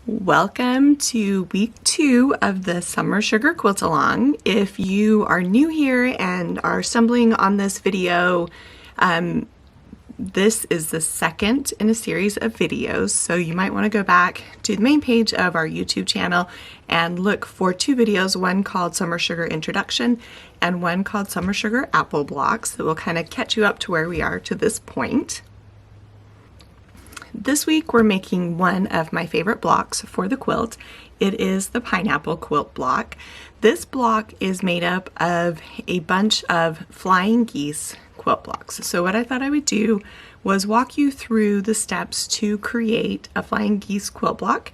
Welcome to week 2 of the Summer Sugar Quilt Along. If you are new here and are stumbling on this video, this is the second in a series of videos, so you might want to go back to the main page of our YouTube channel and look for 2 videos, one called Summer Sugar Introduction and one called Summer Sugar Apple Blocks, that will kind of catch you up to where we are to this point. This week we're making one of my favorite blocks for the quilt. It is the Pineapple Quilt block. This block is made up of a bunch of flying geese quilt blocks. So what I thought I would do was walk you through the steps to create a flying geese quilt block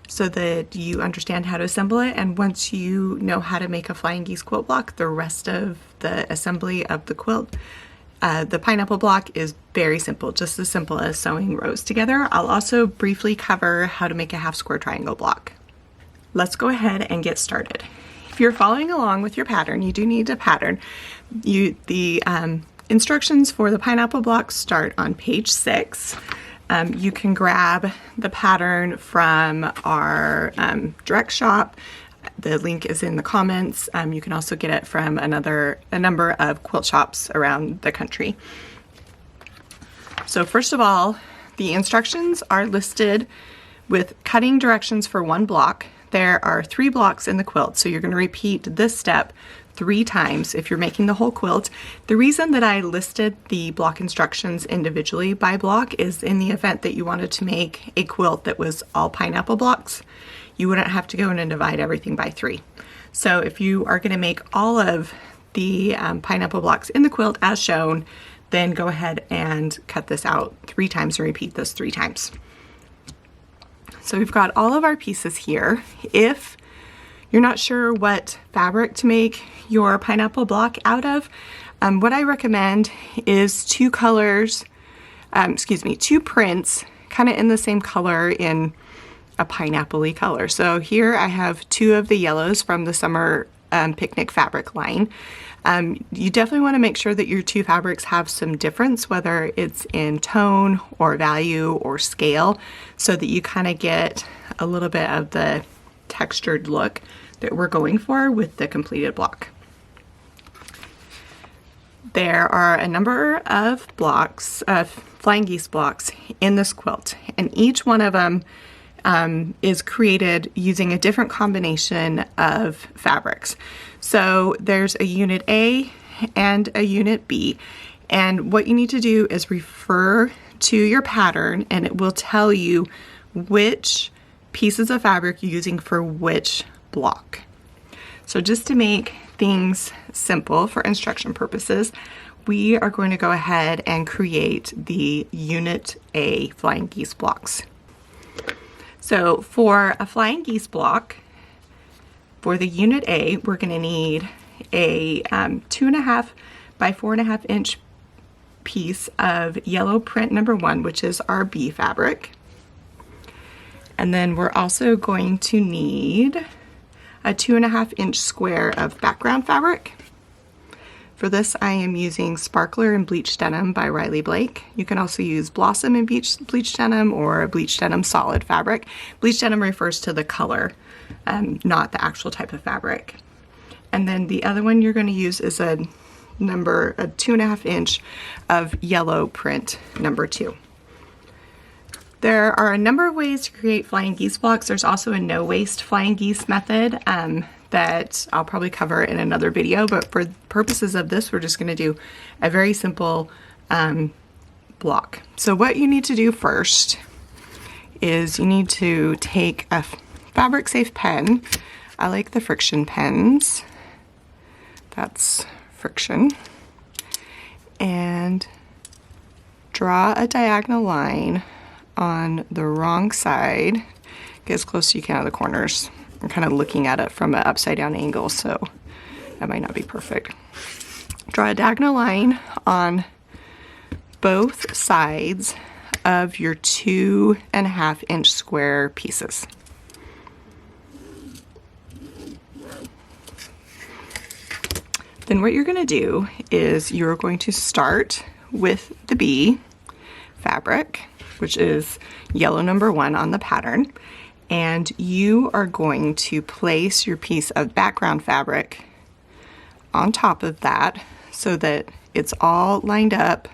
so that you understand how to assemble it. And once you know how to make a flying geese quilt block, the rest of the assembly of the quilt, the pineapple block, is very simple, just as simple as sewing rows together. I'll also briefly cover how to make a half square triangle block. Let's go ahead and get started. If you're following along with your pattern, you do need a pattern. The instructions for the pineapple block start on page 6. You can grab the pattern from our direct shop. The link is in the comments. You can also get it from a number of quilt shops around the country. So first of all, the instructions are listed with cutting directions for one block. There are 3 blocks in the quilt, so you're going to repeat this step 3 times if you're making the whole quilt. The reason that I listed the block instructions individually by block is in the event that you wanted to make a quilt that was all pineapple blocks, you wouldn't have to go in and divide everything by 3. So if you are going to make all of the pineapple blocks in the quilt as shown, then go ahead and cut this out 3 times and repeat this 3 times. So we've got all of our pieces here. If you're not sure what fabric to make your pineapple block out of, what I recommend is 2 prints kind of in the same color, in a pineapple-y color. So here I have 2 of the yellows from the Summer Picnic fabric line. You definitely want to make sure that your 2 fabrics have some difference, whether it's in tone or value or scale, so that you kind of get a little bit of the textured look that we're going for with the completed block. There are a number of blocks, flying geese blocks in this quilt, and each one of them is created using a different combination of fabrics. So there's a unit A and a unit B, and what you need to do is refer to your pattern and it will tell you which pieces of fabric you're using for which block. So just to make things simple for instruction purposes, we are going to go ahead and create the unit A flying geese blocks. So for a flying geese block, for the unit A, we're going to need a 2.5 by 4.5 inch piece of yellow print number 1, which is our B fabric. And then we're also going to need a 2.5 inch square of background fabric. For this, I am using Sparkler and Bleached Denim by Riley Blake. You can also use Blossom and Bleached Denim or Bleached Denim solid fabric. Bleached Denim refers to the color, not the actual type of fabric. And then the other one you're going to use is a 2.5 inch of yellow print number 2. There are a number of ways to create flying geese blocks. There's also a no-waste flying geese method that I'll probably cover in another video, but for purposes of this, we're just going to do a very simple block. So what you need to do first is you need to take a fabric safe pen. I like the friction pens. That's friction. And draw a diagonal line on the wrong side. Get as close as you can to the corners. I'm kind of looking at it from an upside down angle, so that might not be perfect. Draw a diagonal line on both sides of your 2.5 inch square pieces. Then what you're going to do is you're going to start with the B fabric, which is yellow number 1 on the pattern, And you are going to place your piece of background fabric on top of that so that it's all lined up.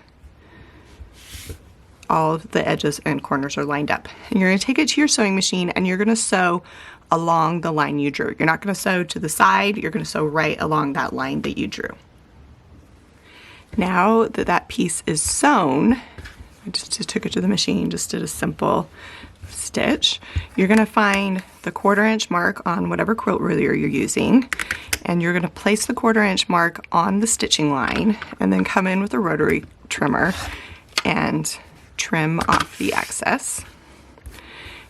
All of the edges and corners are lined up. And you're going to take it to your sewing machine and you're going to sew along the line you drew. You're not going to sew to the side, you're going to sew right along that line that you drew. Now that that piece is sewn, I just took it to the machine, just did a simple stitch. You're going to find the 1/4 inch mark on whatever quilt ruler you're using, and you're going to place the 1/4 inch mark on the stitching line and then come in with a rotary trimmer and trim off the excess.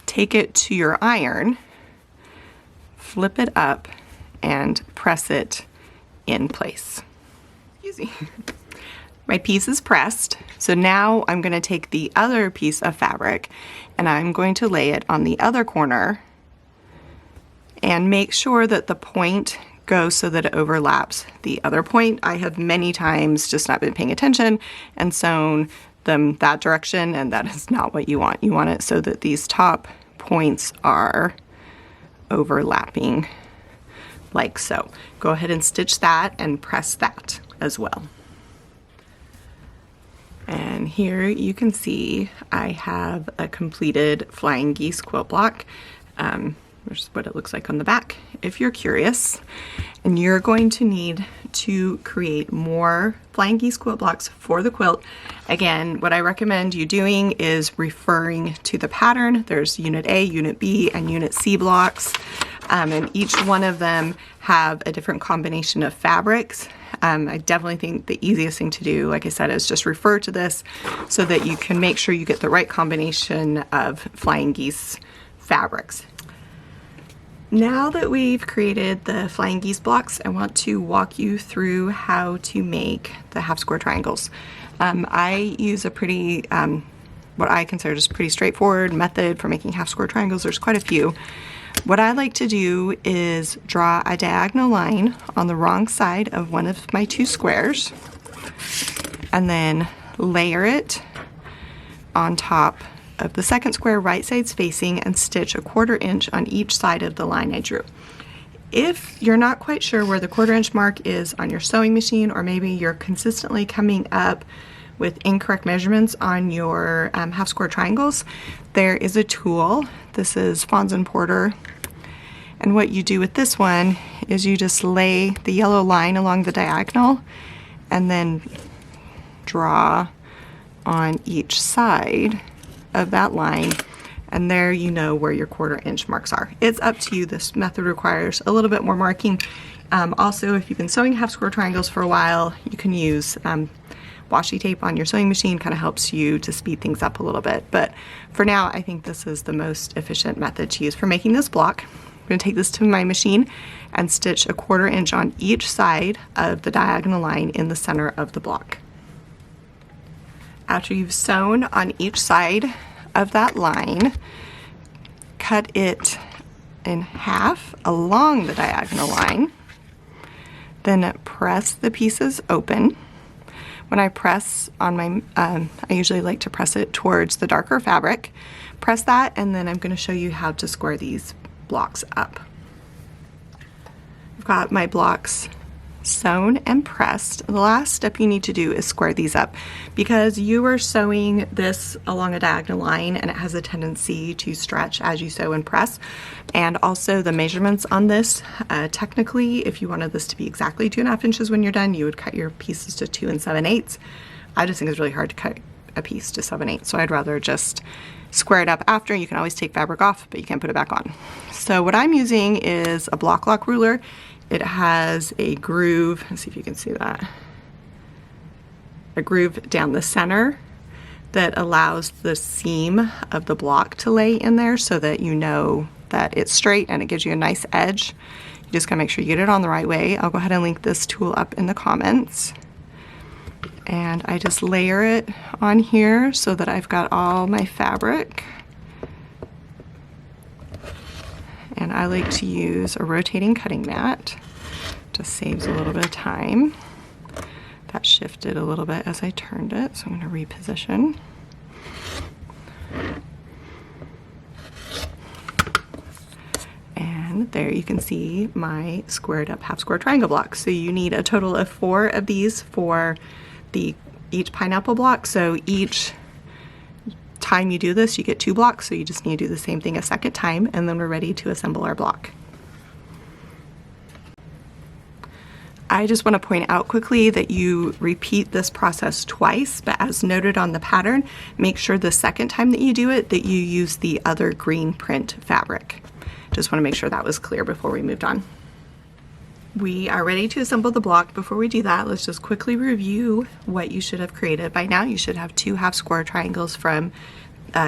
Take it to your iron, flip it up, and press it in place. Easy. My piece is pressed, so now I'm going to take the other piece of fabric and I'm going to lay it on the other corner and make sure that the point goes so that it overlaps the other point. I have many times just not been paying attention and sewn them that direction, and that is not what you want. You want it so that these top points are overlapping like so. Go ahead and stitch that and press that as well. And here you can see I have a completed Flying Geese quilt block. There's what it looks like on the back if you're curious. And you're going to need to create more Flying Geese quilt blocks for the quilt. Again, what I recommend you doing is referring to the pattern. There's Unit A, Unit B, and Unit C blocks. And each one of them have a different combination of fabrics. I definitely think the easiest thing to do, like I said, is just refer to this so that you can make sure you get the right combination of Flying Geese fabrics. Now that we've created the Flying Geese blocks, I want to walk you through how to make the half square triangles. I use a pretty, what I consider just pretty straightforward method for making half square triangles. There's quite a few. What I like to do is draw a diagonal line on the wrong side of one of my two squares and then layer it on top of the second square, right sides facing, and stitch a 1/4 inch on each side of the line I drew. If you're not quite sure where the 1/4 inch mark is on your sewing machine, or maybe you're consistently coming up with incorrect measurements on your half square triangles, there is a tool. This is Fons and Porter. And what you do with this one is you just lay the yellow line along the diagonal and then draw on each side of that line, and there you know where your 1/4 inch marks are. It's up to you. This method requires a little bit more marking. Also, if you've been sewing half square triangles for a while, you can use washi tape on your sewing machine. Kind of helps you to speed things up a little bit, but for now I think this is the most efficient method to use for making this block. I'm going to take this to my machine and stitch a 1/4 inch on each side of the diagonal line in the center of the block. After you've sewn on each side of that line, cut it in half along the diagonal line, then press the pieces open. When I press on my, I usually like to press it towards the darker fabric. Press that, and then I'm going to show you how to square these blocks up. I've got my blocks sewn and pressed. The last step you need to do is square these up, because you are sewing this along a diagonal line and it has a tendency to stretch as you sew and press. And also the measurements on this, technically if you wanted this to be exactly 2.5 inches when you're done, you would cut your pieces to 2 7/8. I just think it's really hard to cut a piece to 7/8, so I'd rather just square it up after. You can always take fabric off, but you can't put it back on. So what I'm using is a block lock ruler. It has a groove, let's see if you can see that, a groove down the center that allows the seam of the block to lay in there so that you know that it's straight and it gives you a nice edge. You just gotta make sure you get it on the right way. I'll go ahead and link this tool up in the comments. And I just layer it on here so that I've got all my fabric. And I like to use a rotating cutting mat. Just saves a little bit of time. That shifted a little bit as I turned it, so I'm going to reposition. And there you can see my squared up half square triangle block. So you need a total of 4 of these for each pineapple block. So each time you do this, you get 2 blocks. So you just need to do the same thing a second time, and then we're ready to assemble our block. I just want to point out quickly that you repeat this process twice, but as noted on the pattern, make sure the second time that you do it that you use the other green print fabric. Just want to make sure that was clear before we moved on. We are ready to assemble the block. Before we do that, let's just quickly review what you should have created. By now you should have 2 half square triangles from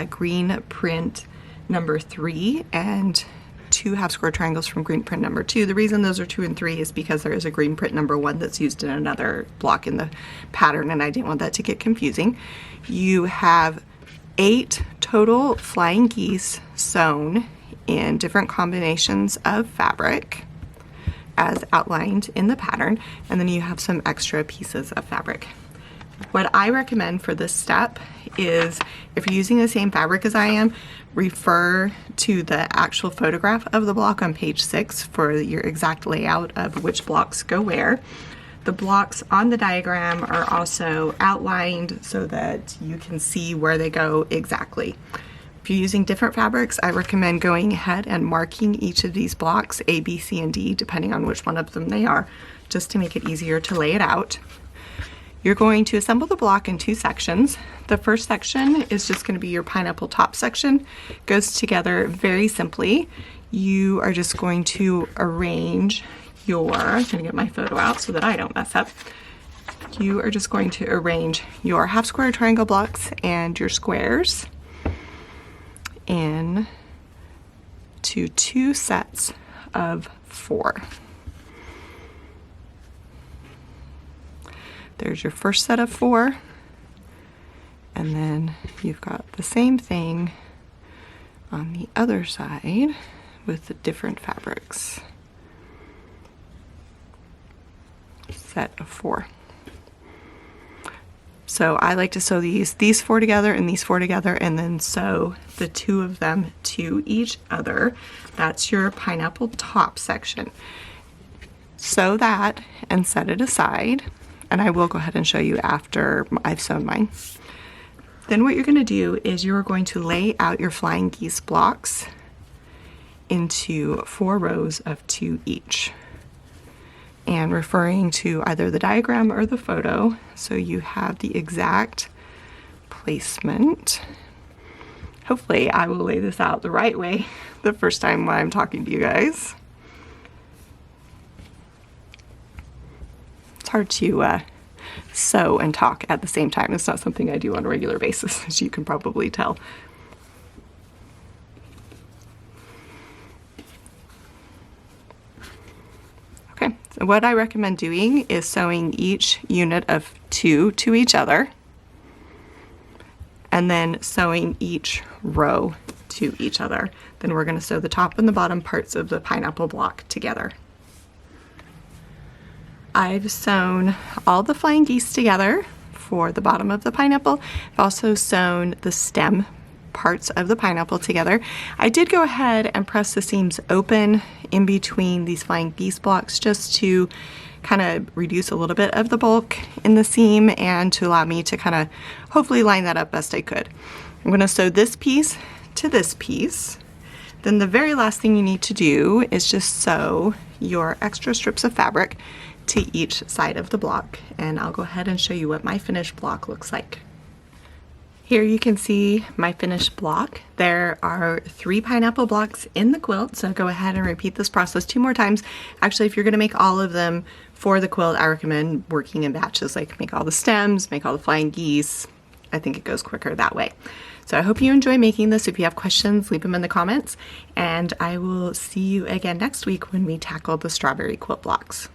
green print number 3 and 2 half square triangles from green print number 2. The reason those are 2 and 3 is because there is a green print number 1 that's used in another block in the pattern, and I didn't want that to get confusing. You have 8 total flying geese sewn in different combinations of fabric as outlined in the pattern, and then you have some extra pieces of fabric. What I recommend for this step is, if you're using the same fabric as I am, refer to the actual photograph of the block on page 6 for your exact layout of which blocks go where. The blocks on the diagram are also outlined so that you can see where they go exactly. If you're using different fabrics, I recommend going ahead and marking each of these blocks A, B, C, and D, depending on which one of them they are, just to make it easier to lay it out. You're going to assemble the block in 2 sections. The first section is just going to be your pineapple top section. It goes together very simply. You are just going to arrange your, I'm going to get my photo out so that I don't mess up. You are just going to arrange your half square triangle blocks and your squares in to 2 sets of 4. There's your first set of 4, and then you've got the same thing on the other side with the different fabrics. Set of 4. So I like to sew these 4 together and these 4 together, and then sew the 2 of them to each other. That's your pineapple top section. Sew that and set it aside. And I will go ahead and show you after I've sewn mine. Then what you're going to do is you're going to lay out your flying geese blocks into 4 rows of 2 each. And referring to either the diagram or the photo, so you have the exact placement. Hopefully I will lay this out the right way the first time when I'm talking to you guys. Hard to sew and talk at the same time. It's not something I do on a regular basis, as you can probably tell. Okay, so what I recommend doing is sewing each unit of 2 to each other, and then sewing each row to each other. Then we're going to sew the top and the bottom parts of the pineapple block together. I've sewn all the flying geese together for the bottom of the pineapple. I've also sewn the stem parts of the pineapple together. I did go ahead and press the seams open in between these flying geese blocks just to kind of reduce a little bit of the bulk in the seam and to allow me to kind of hopefully line that up best I could. I'm going to sew this piece to this piece. Then the very last thing you need to do is just sew your extra strips of fabric to each side of the block, and I'll go ahead and show you what my finished block looks like. Here you can see my finished block. There are 3 pineapple blocks in the quilt, so go ahead and repeat this process 2 more times. Actually, if you're going to make all of them for the quilt, I recommend working in batches, like make all the stems, make all the flying geese. I think it goes quicker that way. So I hope you enjoy making this. If you have questions, leave them in the comments, and I will see you again next week when we tackle the strawberry quilt blocks.